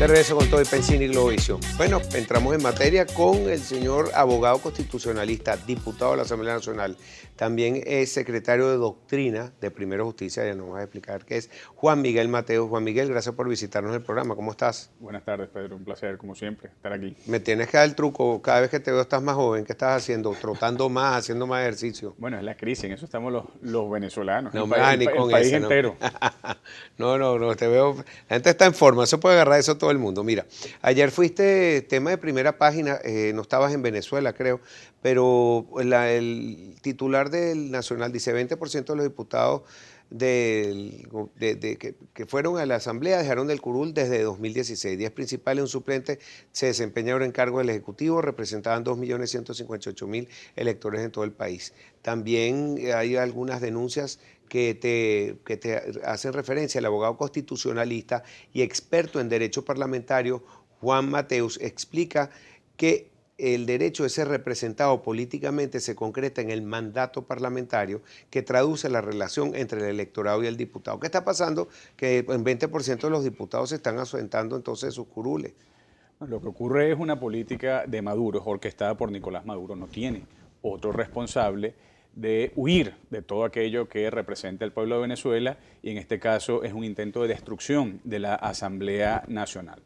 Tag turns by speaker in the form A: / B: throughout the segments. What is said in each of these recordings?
A: De regreso con todo el Pensini y Globovisión. Bueno, entramos en materia con el señor abogado constitucionalista, diputado de la Asamblea Nacional. También es secretario de Doctrina de Primero Justicia, ya nos va a explicar qué es, Juan Miguel Mateos. Juan Miguel, gracias por visitarnos en el programa. ¿Cómo estás?
B: Buenas tardes, Pedro. Un placer, como siempre, estar aquí.
A: Me tienes que dar el truco. Cada vez que te veo estás más joven. ¿Qué estás haciendo? ¿Trotando más, haciendo más ejercicio?
B: Bueno, es la crisis, en eso estamos los venezolanos,
A: No
B: el,
A: me vas ni
B: el
A: con
B: país
A: esa,
B: entero.
A: No, te veo. La gente está en forma, se puede agarrar eso todo el mundo. Mira, ayer fuiste tema de primera página, no estabas en Venezuela, creo, pero el titular del Nacional dice 20% de los diputados que fueron a la Asamblea dejaron del curul desde 2016. 10 principales y un suplente se desempeñaron en cargos del Ejecutivo, representaban 2.158.000 electores en todo el país. También hay algunas denuncias que te hacen referencia. El abogado constitucionalista y experto en derecho parlamentario, Juan Mateos, explica que el derecho de ser representado políticamente se concreta en el mandato parlamentario que traduce la relación entre el electorado y el diputado. ¿Qué está pasando? Que en 20% de los diputados se están ausentando entonces de sus curules.
B: Lo que ocurre es una política de Maduro, orquestada por Nicolás Maduro. No tiene otro responsable de huir de todo aquello que representa el pueblo de Venezuela, y en este caso es un intento de destrucción de la Asamblea Nacional.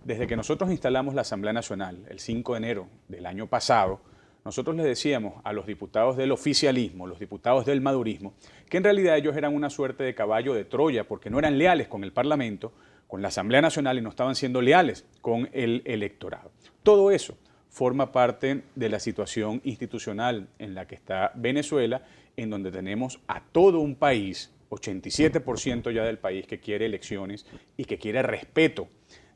B: Desde que nosotros instalamos la Asamblea Nacional el 5 de enero del año pasado, nosotros les decíamos a los diputados del oficialismo, los diputados del madurismo, que en realidad ellos eran una suerte de caballo de Troya porque no eran leales con el Parlamento, con la Asamblea Nacional, y no estaban siendo leales con el electorado. Todo eso forma parte de la situación institucional en la que está Venezuela, en donde tenemos a todo un país, 87% ya del país, que quiere elecciones y que quiere respeto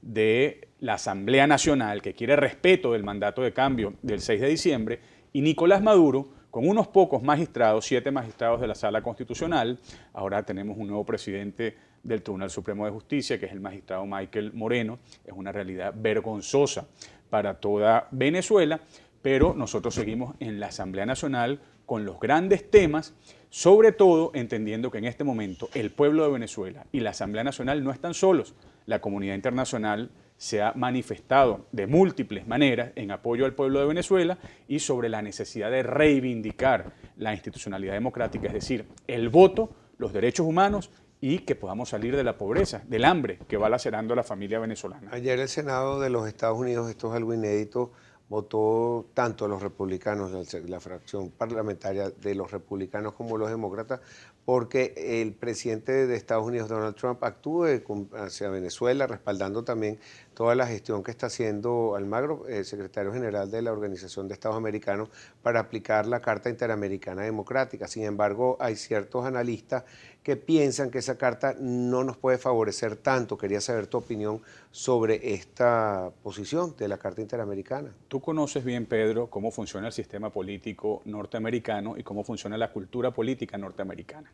B: de la Asamblea Nacional, que quiere respeto del mandato de cambio del 6 de diciembre, y Nicolás Maduro, con unos pocos magistrados, 7 magistrados de la Sala Constitucional. Ahora tenemos un nuevo presidente del Tribunal Supremo de Justicia, que es el magistrado Michael Moreno. Es una realidad vergonzosa para toda Venezuela, pero nosotros seguimos en la Asamblea Nacional con los grandes temas, sobre todo entendiendo que en este momento el pueblo de Venezuela y la Asamblea Nacional no están solos. La comunidad internacional se ha manifestado de múltiples maneras en apoyo al pueblo de Venezuela y sobre la necesidad de reivindicar la institucionalidad democrática, es decir, el voto, los derechos humanos, y que podamos salir de la pobreza, del hambre que va lacerando a la familia venezolana.
A: Ayer el Senado de los Estados Unidos, esto es algo inédito, votó tanto a los republicanos, la fracción parlamentaria de los republicanos como los demócratas, porque el presidente de Estados Unidos, Donald Trump, actúe hacia Venezuela, respaldando también toda la gestión que está haciendo Almagro, secretario general de la Organización de Estados Americanos, para aplicar la Carta Interamericana Democrática. Sin embargo, hay ciertos analistas que piensan que esa carta no nos puede favorecer tanto. Quería saber tu opinión sobre esta posición de la Carta Interamericana.
B: Tú conoces bien, Pedro, cómo funciona el sistema político norteamericano y cómo funciona la cultura política norteamericana.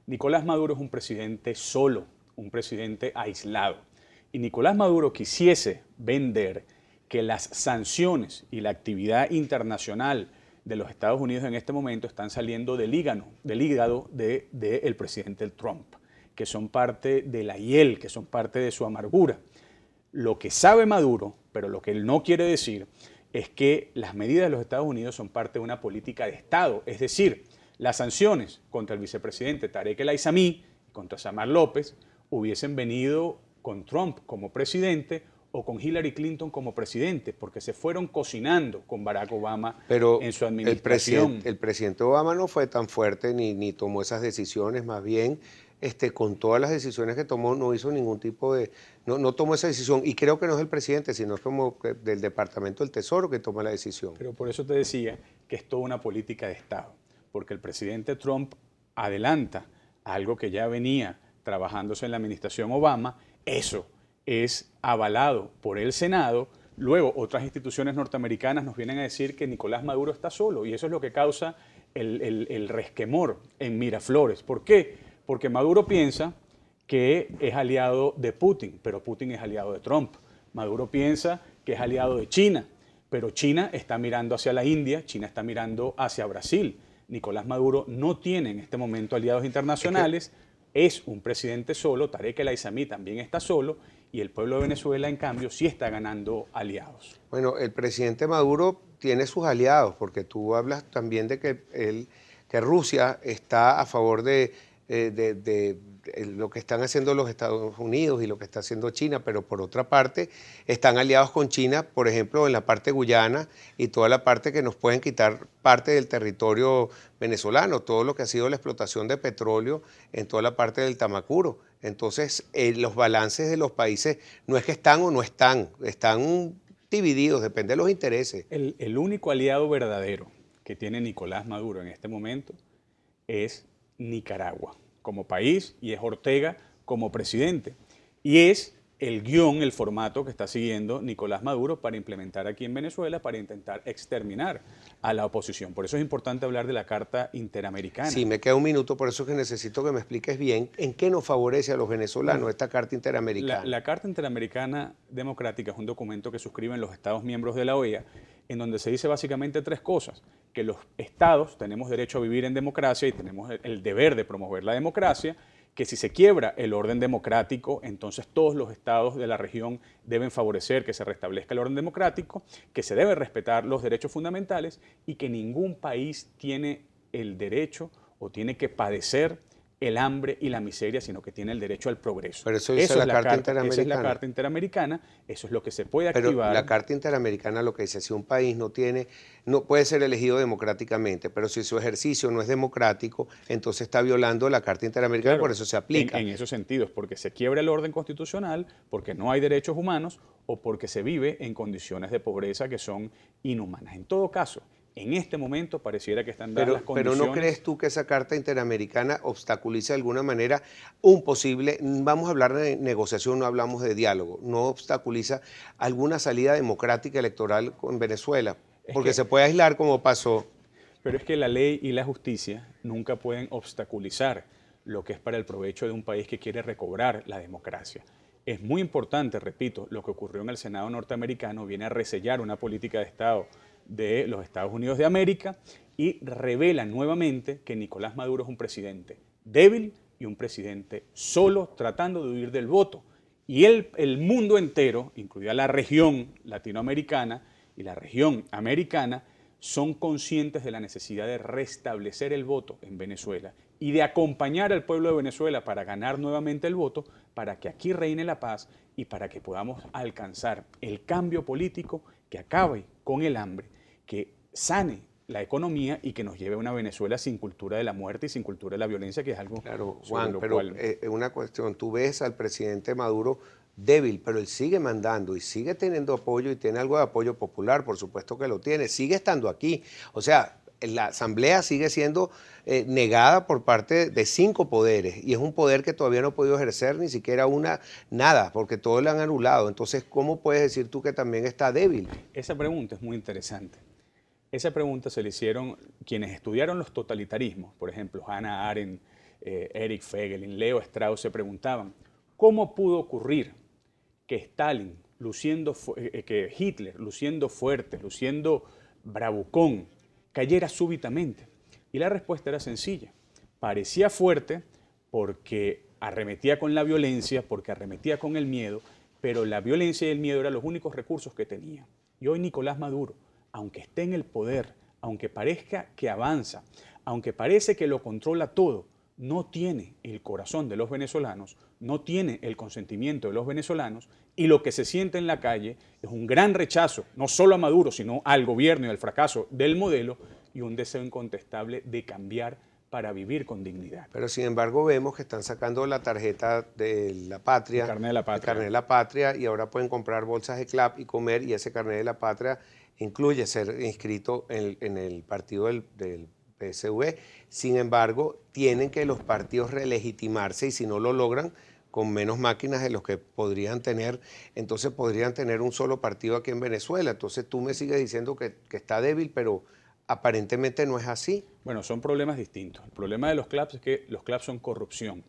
B: Nicolás Maduro es un presidente solo, un presidente aislado. Y Nicolás Maduro quisiese vender que las sanciones y la actividad internacional de los Estados Unidos en este momento están saliendo del hígado del presidente Trump, que son parte de la hiel, que son parte de su amargura. Lo que sabe Maduro, pero lo que él no quiere decir, es que las medidas de los Estados Unidos son parte de una política de Estado. Es decir, las sanciones contra el vicepresidente Tarek El Aissami y contra Samar López hubiesen venido con Trump como presidente o con Hillary Clinton como presidente, porque se fueron cocinando con Barack Obama en su administración.
A: El presidente Obama no fue tan fuerte ni tomó esas decisiones, más bien con todas las decisiones que tomó no hizo ningún tipo de... No tomó esa decisión, y creo que no es el presidente, sino es como del Departamento del Tesoro que toma la decisión.
B: Pero por eso te decía que es toda una política de Estado, porque el presidente Trump adelanta algo que ya venía trabajándose en la administración Obama. Eso es avalado por el Senado. Luego otras instituciones norteamericanas nos vienen a decir que Nicolás Maduro está solo, y eso es lo que causa el resquemor en Miraflores. ¿Por qué? Porque Maduro piensa que es aliado de Putin, pero Putin es aliado de Trump. Maduro piensa que es aliado de China, pero China está mirando hacia la India, China está mirando hacia Brasil. Nicolás Maduro no tiene en este momento aliados internacionales, es un presidente solo, Tarek El Aissami también está solo, y el pueblo de Venezuela, en cambio, sí está ganando aliados.
A: Bueno, el presidente Maduro tiene sus aliados, porque tú hablas también de que Rusia está a favor de lo que están haciendo los Estados Unidos y lo que está haciendo China, pero por otra parte están aliados con China, por ejemplo, en la parte guyana y toda la parte que nos pueden quitar parte del territorio venezolano, todo lo que ha sido la explotación de petróleo en toda la parte del Tamacuro. Entonces, los balances de los países no es que están o no están, están divididos, depende de los intereses.
B: El único aliado verdadero que tiene Nicolás Maduro en este momento es Nicaragua como país y es Ortega como presidente. Y es el guión, el formato que está siguiendo Nicolás Maduro para implementar aquí en Venezuela, para intentar exterminar a la oposición. Por eso es importante hablar de la Carta Interamericana.
A: Sí, me queda un minuto, por eso es que necesito que me expliques bien en qué nos favorece a los venezolanos esta Carta Interamericana.
B: La Carta Interamericana Democrática es un documento que suscriben los Estados miembros de la OEA, en donde se dice básicamente tres cosas: que los estados tenemos derecho a vivir en democracia y tenemos el deber de promover la democracia, que si se quiebra el orden democrático, entonces todos los estados de la región deben favorecer que se restablezca el orden democrático, que se deben respetar los derechos fundamentales y que ningún país tiene el derecho o tiene que padecer el hambre y la miseria, sino que tiene el derecho al progreso.
A: Pero eso dice la Carta Interamericana.
B: Esa es la Carta Interamericana, eso es lo que se puede activar.
A: Pero la Carta Interamericana lo que dice, si un país no puede ser elegido democráticamente, pero si su ejercicio no es democrático, entonces está violando la Carta Interamericana,
B: Claro,
A: por eso se aplica.
B: En esos sentidos, porque se quiebra el orden constitucional, porque no hay derechos humanos o porque se vive en condiciones de pobreza que son inhumanas. En todo caso, en este momento pareciera que están dadas las condiciones.
A: Pero ¿no crees tú que esa Carta Interamericana obstaculiza de alguna manera un posible, vamos a hablar de negociación, no hablamos de diálogo, no obstaculiza alguna salida democrática electoral con Venezuela? Porque se puede aislar como pasó.
B: Pero es que la ley y la justicia nunca pueden obstaculizar lo que es para el provecho de un país que quiere recobrar la democracia. Es muy importante, repito, lo que ocurrió en el Senado norteamericano viene a resellar una política de Estado de los Estados Unidos de América y revela nuevamente que Nicolás Maduro es un presidente débil y un presidente solo tratando de huir del voto. Y el mundo entero, incluida la región latinoamericana y la región americana, son conscientes de la necesidad de restablecer el voto en Venezuela y de acompañar al pueblo de Venezuela para ganar nuevamente el voto, para que aquí reine la paz y para que podamos alcanzar el cambio político que acabe con el hambre, que sane la economía y que nos lleve a una Venezuela sin cultura de la muerte y sin cultura de la violencia, que es algo...
A: Claro, Juan, pero una cuestión, tú ves al presidente Maduro débil, pero él sigue mandando y sigue teniendo apoyo y tiene algo de apoyo popular, por supuesto que lo tiene, sigue estando aquí. O sea, la asamblea sigue siendo negada por parte de 5 poderes y es un poder que todavía no ha podido ejercer ni siquiera nada, porque todos lo han anulado. Entonces, ¿cómo puedes decir tú que también está débil?
B: Esa pregunta es muy interesante. Esa pregunta se le hicieron quienes estudiaron los totalitarismos, por ejemplo, Hannah Arendt, Erich Voegelin, Leo Strauss, se preguntaban, ¿cómo pudo ocurrir que Stalin, que Hitler, luciendo fuerte, luciendo bravucón, cayera súbitamente? Y la respuesta era sencilla. Parecía fuerte porque arremetía con la violencia, porque arremetía con el miedo, pero la violencia y el miedo eran los únicos recursos que tenía. Y hoy Nicolás Maduro, aunque esté en el poder, aunque parezca que avanza, aunque parece que lo controla todo, no tiene el corazón de los venezolanos, no tiene el consentimiento de los venezolanos, y lo que se siente en la calle es un gran rechazo, no solo a Maduro, sino al gobierno y al fracaso del modelo, y un deseo incontestable de cambiar para vivir con dignidad.
A: Pero sin embargo vemos que están sacando la tarjeta de la patria,
B: el carnet de la patria.
A: El carnet de la patria, y ahora pueden comprar bolsas de CLAP y comer, y ese carnet de la patria incluye ser inscrito en el partido del PSV. Sin embargo, tienen que los partidos relegitimarse y si no lo logran, con menos máquinas de los que podrían tener, entonces podrían tener un solo partido aquí en Venezuela. Entonces tú me sigues diciendo que está débil, pero aparentemente no es así.
B: Bueno, son problemas distintos. El problema de los CLAPs es que los CLAPs son corrupción.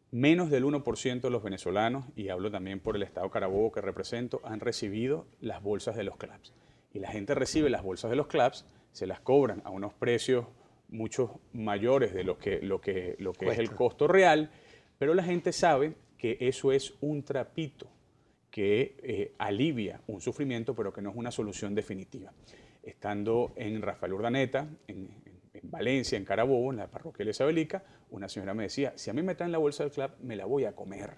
B: Menos del 1% de los venezolanos, y hablo también por el Estado Carabobo que represento, han recibido las bolsas de los CLAPs. Y la gente recibe las bolsas de los CLAPs, se las cobran a unos precios mucho mayores de lo que es el costo real, pero la gente sabe que eso es un trapito que alivia un sufrimiento, pero que no es una solución definitiva. Estando en Rafael Urdaneta, en Valencia, en Carabobo, en la parroquia de Isabelica, una señora me decía, si a mí me traen la bolsa del club, me la voy a comer.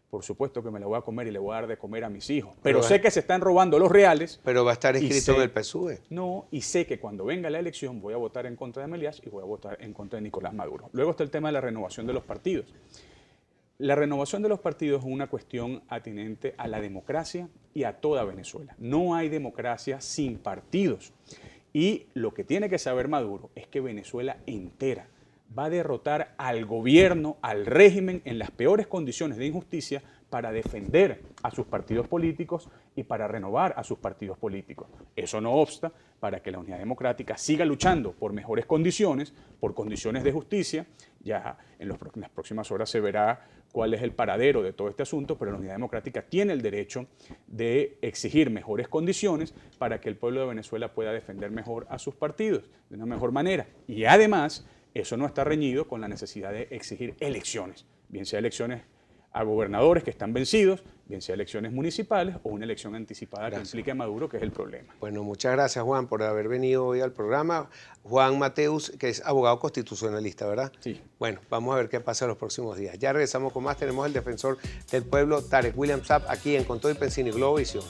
B: Por supuesto que me la voy a comer y le voy a dar de comer a mis hijos. Pero sé que se están robando los reales.
A: Pero va a estar escrito en el PSUV.
B: No, y sé que cuando venga la elección voy a votar en contra de Melías y voy a votar en contra de Nicolás Maduro. Luego está el tema de la renovación de los partidos. La renovación de los partidos es una cuestión atinente a la democracia y a toda Venezuela. No hay democracia sin partidos. Y lo que tiene que saber Maduro es que Venezuela entera va a derrotar al gobierno, al régimen, en las peores condiciones de injusticia para defender a sus partidos políticos y para renovar a sus partidos políticos. Eso no obsta para que la Unidad Democrática siga luchando por mejores condiciones, por condiciones de justicia. Ya en las próximas horas se verá cuál es el paradero de todo este asunto, pero la Unidad Democrática tiene el derecho de exigir mejores condiciones para que el pueblo de Venezuela pueda defender mejor a sus partidos de una mejor manera. Y además, eso no está reñido con la necesidad de exigir elecciones, bien sea elecciones a gobernadores que están vencidos, bien sea elecciones municipales o una elección anticipada que implique a Maduro, que es el problema.
A: Bueno, muchas gracias, Juan, por haber venido hoy al programa. Juan Mateus, que es abogado constitucionalista, ¿verdad?
B: Sí.
A: Bueno, vamos a ver qué pasa en los próximos días. Ya regresamos con más. Tenemos el defensor del pueblo, Tarek William Saab, aquí en Con Todo y Pensín y Globovisión.